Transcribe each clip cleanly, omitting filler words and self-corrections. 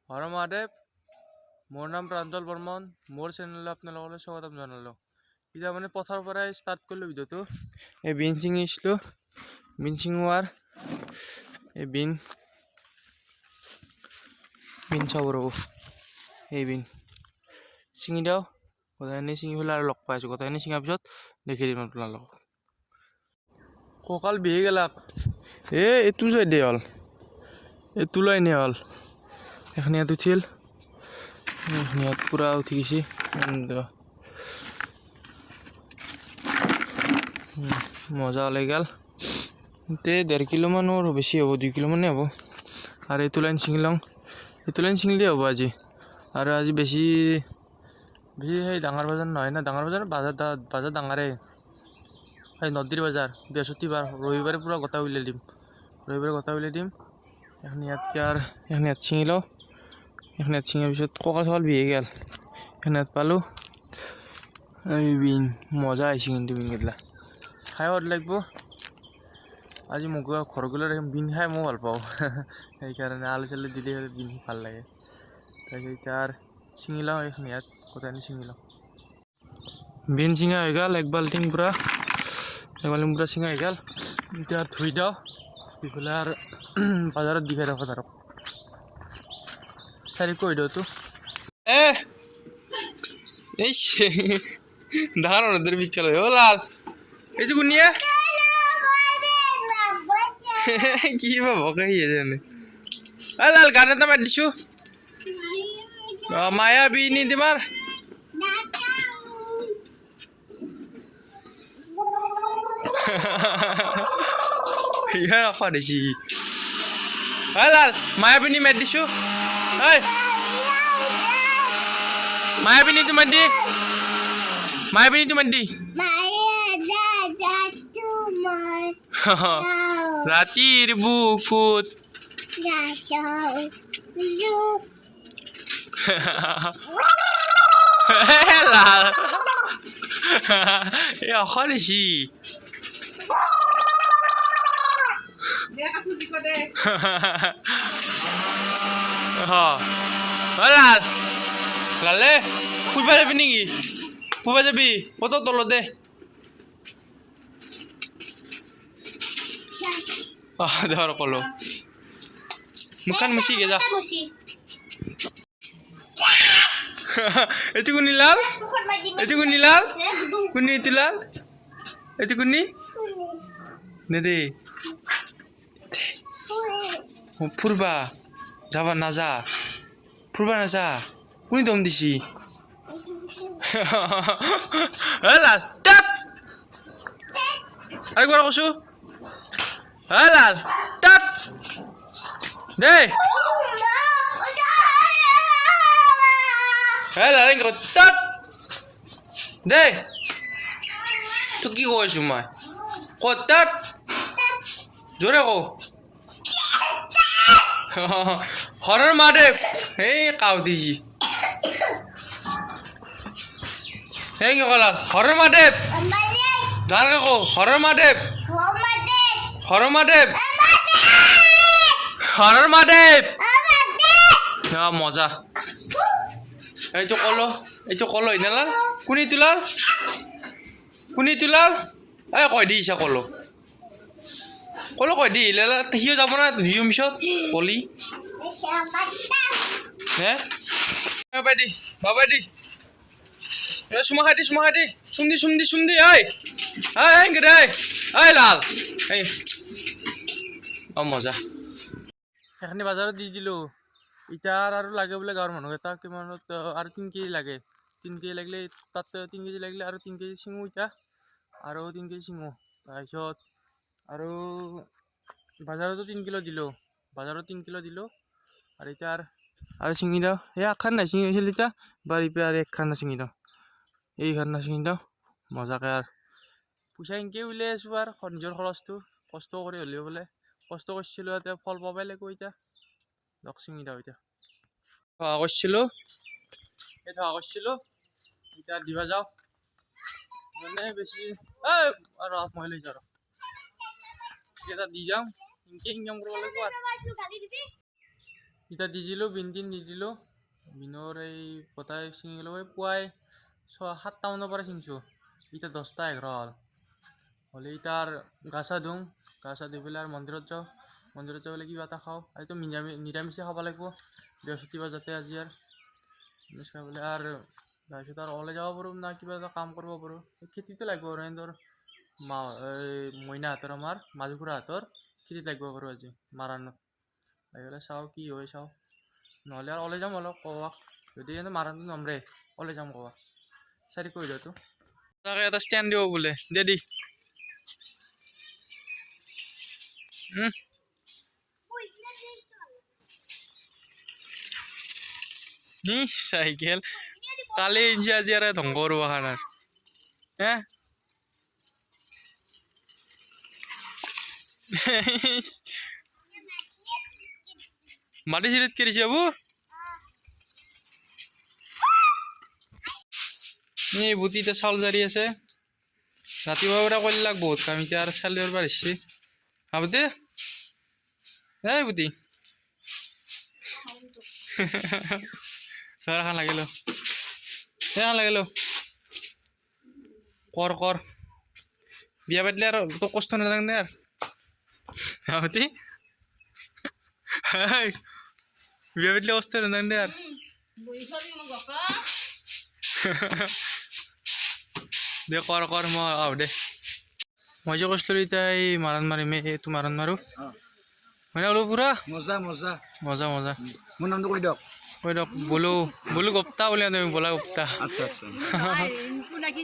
হৰ মহাদেৱ, মোৰ নাম প্ৰাঞ্জল বৰ্মন, মোৰ চেনেললৈ আপোনালোকলৈ স্বাগতম জনালোঁ। এতিয়া মানে পথাৰৰ পৰাই ষ্টাৰ্ট কৰিলোঁ ভিডিঅ'টো। এই বিন ছিঙিছিলোঁ, বিন ছিঙোৱাৰ এই বিন চাব ৰ'ব, এই বিন ছিঙি দিওঁ। গোটেইখিনি ছিঙি পেলাই আৰু লগ পাই আছোঁ। গোটেইখিনি ছিঙাৰ পিছত দেখি দিম আপোনালোকক। কঁকাল বিহি গেলাক এইটো চাইডে হ'ল, এইটো লাইনে হ'ল। এইখিনি ইয়াত উঠিল, ইয়াত পুৰা উঠি গৈছে। মজা ওলাই গেল। তে 1.5 কিলো মানৰ বেছি হ'ব, 2 কিলো মানে হ'ব। আৰু এইটো লাইন ছিঙি লওঁ, এইটো লাইন ছিঙিলেই হ'ব আজি। আৰু আজি বেছি সেই ডাঙৰ বজাৰ নহয় না, ডাঙৰ বাজাৰ ডাঙৰেই। এই নদীৰ বজাৰ, বৃহস্পতিবাৰ, ৰবিবাৰে পূৰা গোটা উলিয়াই দিম। এইখিনি ইয়াত ছিঙি লওঁ। এইখিনি ইয়াত ছিঙাৰ পিছত কঁকাল চকাল বিহি গেল। এইখিনি ইয়াত পালোঁ। এই বিন মজা আহিছে কিন্তু বিনকেইটা খাই সোৱাদ লাগিব। আজি মোক ঘৰত গ'লে বিন খাই মই ভাল পাওঁ। সেইকাৰণে আলু চালু দিলে বিন ভাল লাগে। তাৰপিছত এতিয়া ছিঙি লওঁ, এইখিনি ইয়াত গোটেইখিনি ছিঙি লওঁ। বিন ছিঙা হৈ গ'ল, এক বাল্টিং পূৰা ছিঙা হৈ গ'ল। এতিয়া ধুই দিওঁ, ধুই পেলাই আৰু বজাৰত দি খাই দিওঁ বজাৰত। চাৰি কৈ দিওঁতো ডাঙৰ নদীৰ পিছাল হৈ লাল এই যে কোনিয়ে কি ভাবকে জানে লাল গান এটা মাৰি দিছো। মায়াবিনী তোমাৰ দিছি লাল মায়াবিনী মাৰি দিছো। মায়াবিনী তোমাৰ দি ৰাতিৰ বুকুত লাল দিছি লাল লালে ফুৰিব যাবি নেকি? ফুৰিব যাবি কত তলত দে ধৰ কলো মুখখন মুচি গে যা। এইটো কোনি লাল, এইটো কোনি লাল, কোনি এইটো লাল, এইটো কোনি নেদে ফুৰবা যাবা নাযা, ফুৰবা নাযা কোনি দম দিছি। লাল একবাৰ কৈছো লাল টাট দে লাল টাট দে তো কি কৈছো মই কটাত জোৰে কওঁ হৰৰ মহাদেৱ এই কাউ দিছি সেই কি কলা হৰৰ মহাদেৱ ডাঙৰকে কওঁ হৰৰ মহাদেৱ, হৰৰ মহাদেৱ, হৰৰ মহাদেৱ। মজা এইটো কলো হয় নালাল কোনি তোলাল, কোনি তোলাল কয় দি ইচ্ছা কলো কয় দি সিও যাব না দুই পিছত কলি হে বাবাই দি চুমা খাই দি চুমদি ঐ লাল মজা। সেইখিনি বজাৰত দি দিলোঁ। এতিয়া আৰু লাগে বোলে গাঁৱৰ মানুহ এটা কিমানত আৰু 3 কেজি লাগে। 3 কেজি লাগিলে তাত 3 কেজি লাগিলে আৰু 3 কেজি ছিঙো এতিয়া আৰু 3 কেজি ছিঙো। তাৰপিছত আৰু বজাৰতো 3 কিলো দিলোঁ, আৰু এতিয়া আৰু ছিঙি দিওঁ। এই একখান নাই ছিঙি গৈছিল এতিয়া বাৰী পে আৰু একখান ছিঙি দিওঁ, এইখান ছিঙি দিওঁ মজাকে। আৰু পইচা এনেকৈ উলিয়াই আছোঁ আৰু নিজৰ খৰচটো কষ্ট কৰি হ'লেও বোলে কষ্ট কৰিছিলোঁ এতিয়া ফল পাবই লাগিব। এতিয়া দক ছিঙি দিওঁ। এতিয়া ধোৱা কৰিছিলোঁ এতিয়া দিবা যাওঁ মানে বেছি আৰু মই লৈ যাওঁ এটা দি যাওঁ ইনকাম কৰিব লাগিব। ইটা দি দিলোঁ বিন তিন দি দিলোঁ বিনৰ এই গোটাই ছিঙিলোঁ এই পুৱাই 6-7টা মানৰ পৰা ছিঙিছোঁ এতিয়া 10টা 11 হ'ল হ'লে ইটাৰ গা চা ধুওঁ গা চা ধুই পেলাই আৰু মন্দিৰত যাওঁ মন্দিৰত যাই পেলাই কিবা এটা খাওঁ আজিতো নিৰামিষে খাব লাগিব বৃহস্পতিবাৰ যাতে আজি আৰু নিৰামিষ খাই পেলাই আৰু তাৰপিছত আৰু ওলাই যাব পাৰোঁ না কিবা এটা কাম কৰিব পাৰোঁ খেতিটো লাগিব আৰু সিহঁতৰ মইনাহঁতৰ আমাৰ মাজু খুৰাহঁতৰ খেতিত লাগিব পাৰোঁ আজি মাৰাণত লাগি পেলাই চাওঁ কি হয় চাওঁ নহ'লে আৰু ওলাই যাম অলপ ক'ৰবাত যদি এনে মাৰাণটো নমৰে ওলাই যাম ক'ৰবাত চাৰি কৈ দিওঁতো তাকে এটা ষ্টেণ্ড দিব বোলে দে দি চাইকেল কালি ইঞ্চি আজি আৰু ধ্বংস কৰিব খানাৰ হে মাটি চিৰিত কৰিছে বাবু এই বুটি এতিয়া চাউল জাৰি আছে ৰাতিপুৱাৰ পৰা কৰিলাক বহুত কাম এতিয়া আৰু চাউল দিব পাৰিছে হ'ব দে এই বুটি খান লাগিল খান লাগিল কৰ বিয়া পাতিলে আৰু তোক কষ্ট নাথাকে দে আৰু বুটি বিয়া পাতিলে কষ্ট নাথাকে দে আৰু দে কৰ মই আহ দে মই যে কৈছিলোঁ এতিয়া এই মাৰণ মাৰিম এইটো মাৰণ মাৰোঁ মানে অলপ পুৰা মজা মজা মজা মজা মোৰ নামটো কৈ দিয়ক বলো গুপ্তা বুলি তুমি বলা গুপ্তা আচ্ছা আচ্ছা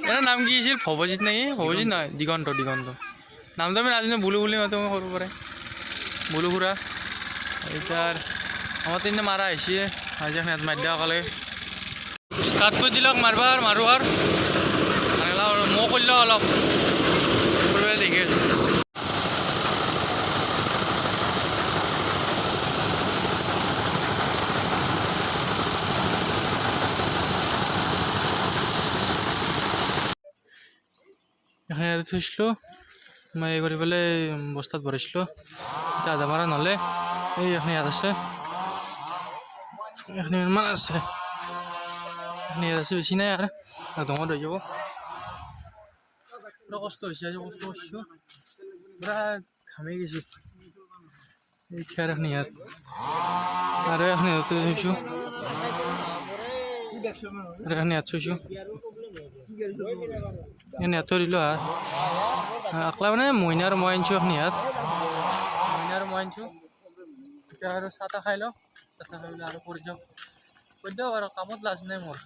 এনে নাম কি আছিল ভৱজিৎ নেকি ভৱজিৎ নহয় দিগন্ত নামটো আমি নাজানো বলো বুলি মাতো মই সৰুৰ পৰাই বলো খুৰা এতিয়া আমাৰ তিনিটা মাৰা আহিছে আজি এখন মাৰি দিয়া অকলে ষ্টাৰ্ট কৰি দিলক মাৰো আৰু মই কৰিলোঁ অলপ দেখি আছোঁ এখানে থৈছিলোঁ মই এই কৰি পেলাই বস্তাত ভৰাইছিলোঁ এতিয়া আধা মাৰা নহ'লে এই এখানে ইয়াত আছে এখানে ইমান আছে এখানে ইয়াত আছে বেছি নাই আৰু ডাঙৰ হৈ যাব পুৰা কষ্ট হৈছে আজি কষ্ট কৰিছোঁ পুৰা ঘামি গৈছে এই খেৰ এখানে ইয়াত আৰু এখানে ইয়াতে থৈছোঁ আৰু এখানে ইয়াত থৈছোঁ এনে থৈ দিলোঁ আকলা মানে মইনাৰ মই আনিছোঁ এখানে ইয়াত মইনাৰ মই আনিছোঁ এতিয়া আৰু চাহ তাহ খাই লওঁ চাহ তাহ খাই পেলাই আৰু কৰি দিওঁ আৰু কামত লাজ নাই মোৰ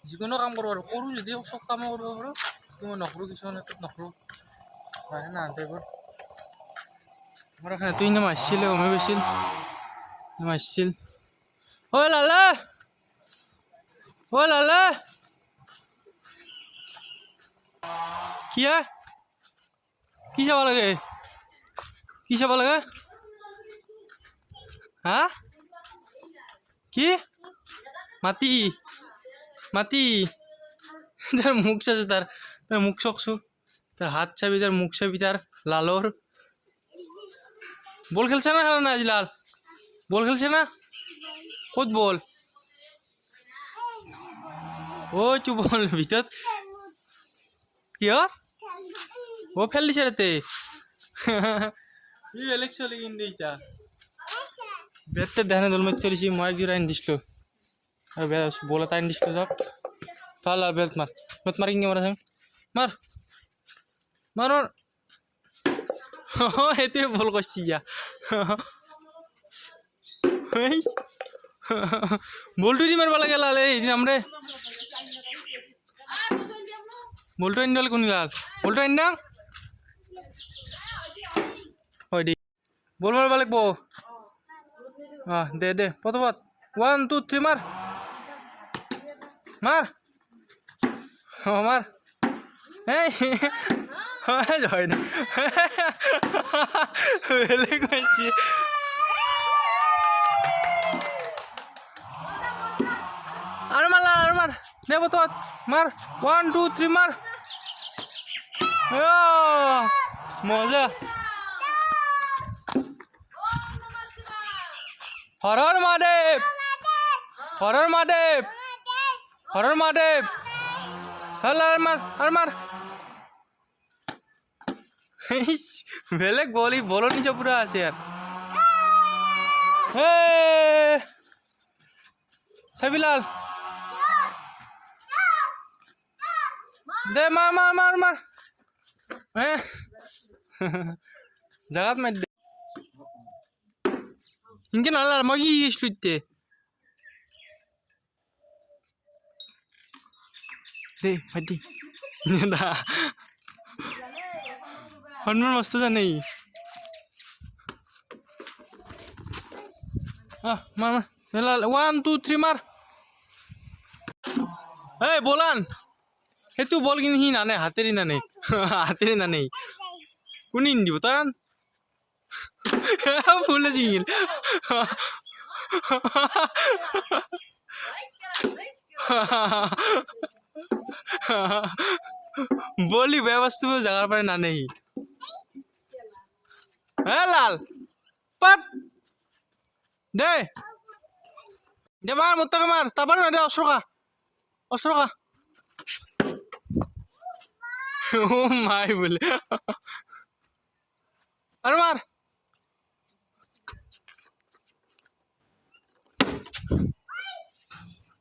যিকোনো কাম কৰিব পাৰোঁ কৰোঁ যদি চব কামো কৰিব পাৰোঁ কিন্তু নকৰোঁ কিছুমান ক্ষেত্ৰত নকৰোঁ হয় না টাইপৰ মোৰ এখানে তুই নাম আহিছিলে গমে পাইছিল নাম আহিছিল অ' লালা কি চাব লাগে হা কি মাটি তার মুখ চাইছে তার মুখ চকছো তার হাত চাবি তার মুখ চাবি তার লালর বল খেলছে না খেলা না আজি লাল বল খেলছে না কত বল ও চু বল ভিতর কি ও ফেল দিছে রাতে ই বেলেগ চলি কিন্তু এটা বেটটা দেখে দল মারতে পারিছি মই একজোড়া আনি দিছিলো আর বল এটা আনি দিছিলো যাক ফাল আর বেট মার কিনে মারা মার সেইটোৱে বল কৰিছে যা বলটো দি মাৰিব লাগে লাল এই আমৰে বলটো আনি দিলে কোন লাল বলটো আনি না হয় দি বল মাৰিব লাগিব দে পতপত 1 2 3 মাৰ এই হয় না বেলেগ পাইছি আৰু মাৰ দে পতপত মাৰ 1 2 3 মাৰ মজা হর হর মহাদেব হর হর মহাদেব হর হর মহাদেব হল আর মার বেলেগ বলি বলো নিচে পুরো আছে আর হে সাবিলাল দে মার মার মার মার হ্যাঁ জাগাত মার দে ইনকে নালা মই কি গেছিলো ইতে দে ভাইটি দা হনুমান মস্ত জানে মার মার লাল 1 2 3 মার এই বলান হেতু বল কিনি হি নানে হাতেরি নানে কোনি দিব তান ফুলে জিল বলি ব্যবস্থা জাগার পারে নানে হি হ্যাঁ লাল পাট দে দে মার মোত্তাকে মার তারপরে না দে অস্ত্রকা ও মাই বলে আরে মার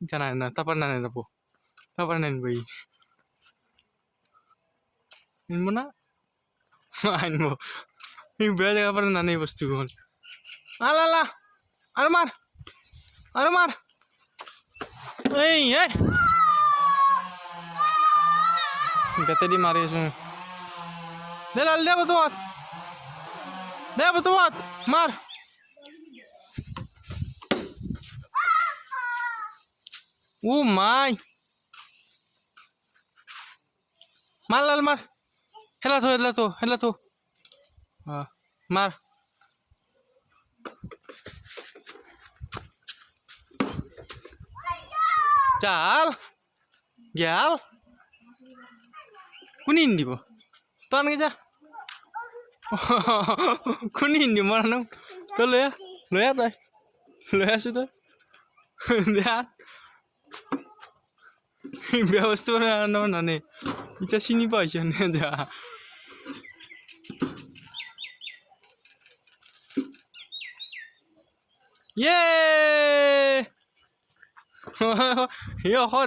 জানা না তারপর না নেবো তারপর নেনবই নিনবো না আনবো বেয়া জায়গা পরে না নেই বস্তু কোন আলা আরে মার এই বেতেদি মারি আছো দে লাল দে বতবাত মার ও মাই মার লাল মার হেলা তো মার চাল গেল কোনি দিব তো আনকে যা কোনি দিব মারানো তো লয়া তই লৈ আছো তো দেয়া ব্যবস্থা নানে ইচ্ছা চিনি পাইছে নে যা ইয়ে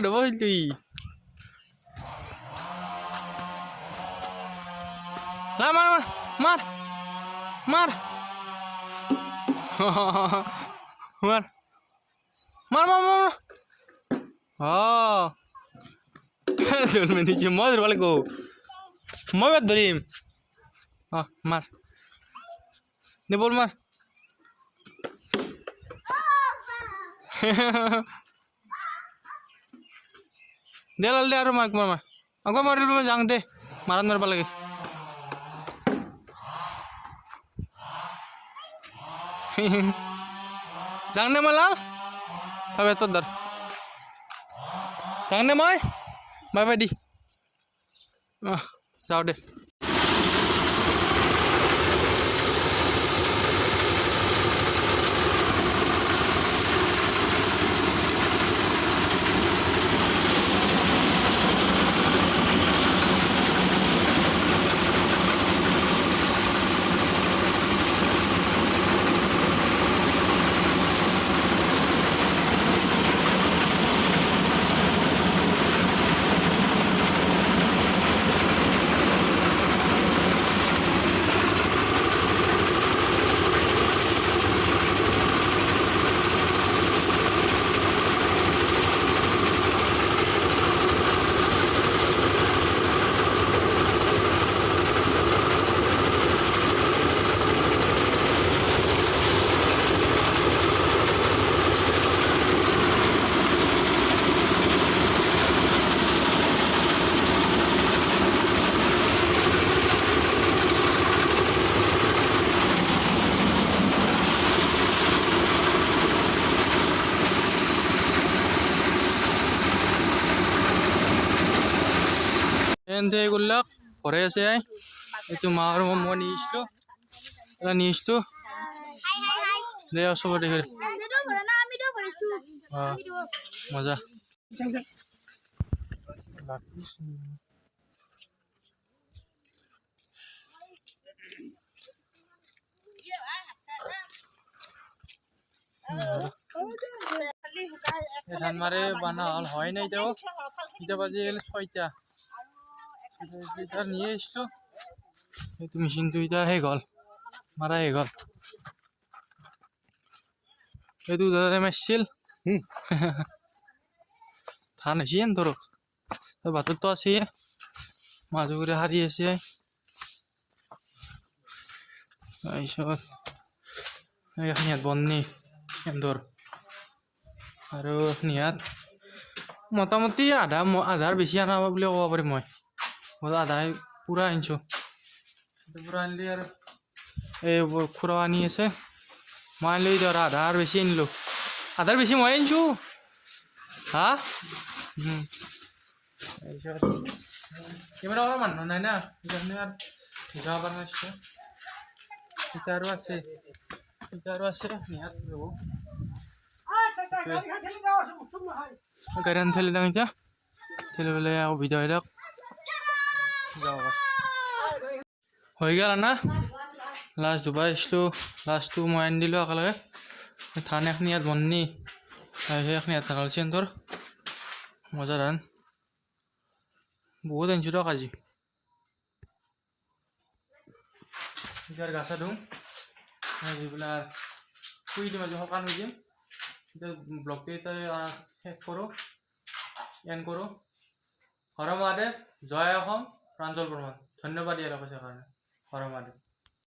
দেব তুই মার মার মার মার মার মার মার ধরবে নিচে মই ধরবা লাগবো মই বাদ ধরিম মার দে বল মার দে লাল দে আর মার মার আগো মারিল যাং দে মারান ধরবা লাগে যাং দে মালাল তবে তোর ধর যাং দে মই বাই দি যাও দে এনতে এগুলাক পরে আছে এইটো মা আৰু মই নিয়ে আসলো দে সব দেখে মজা ধান মারে বানা হল হয় নাই তো এটা বাজে গেলে 6টা এটা নিয়ে এসছো এই মেশিনটো এটা হে গল মারা হে গল এইটো দাদাৰে মাৰছিল ধান হৈছে তোৰ ভাতৰটো আছে মাজু কৰি হাৰি আছে তাৰপিছত এইখন ইয়াত বন্নি এন্দৰ আৰু ইয়াত মোটামুটি আধাৰ বেছি আনা বুলি ক'ব পাৰিম মই আধা পুৰা আনিছোঁ পুৰা আনিলে আৰু এই খুৰা আনি আছে মই আনিলোঁ ধৰ আধাৰ বেছি আনিলোঁ আধাৰ বেছি মই আনিছোঁ হা তাৰপিছত কেমেৰা কৰা মানুহ নাই না সেইকাৰণে আৰু যাব পৰা নাছিলোঁ এতিয়া আৰু আছে নিয়াত যাব গাড়ী আনি ঠেলি দিওঁ এতিয়া ঠেলি পেলাই আকৌ ভিডিঅ' হৈ দিয়ক যাব হৈ গ'ল না লাষ্ট দুবাৰ আহিছিলোঁ লাষ্টটো মই আনি দিলোঁ একেলগে ধান এখন ইয়াত বন্নি তাৰপিছত এখন ইয়াত ধান ওলাইছে তোৰ মজা ধান বহুত আনিছোঁ দিয়ক আজি এতিয়া গাছা দিওঁ দি পেলাই শুই দিম আজি সকাম হৈ দিম এতিয়া ব্লগটো এতিয়া শেষ কৰোঁ এণ্ড কৰোঁ হৰ মহাদেৱ জয় অসম প্ৰাঞ্জল বৰ্মন ধন্যবাদ ইয়াৰ কৈছে কাৰণে হৰ মহাদেৱ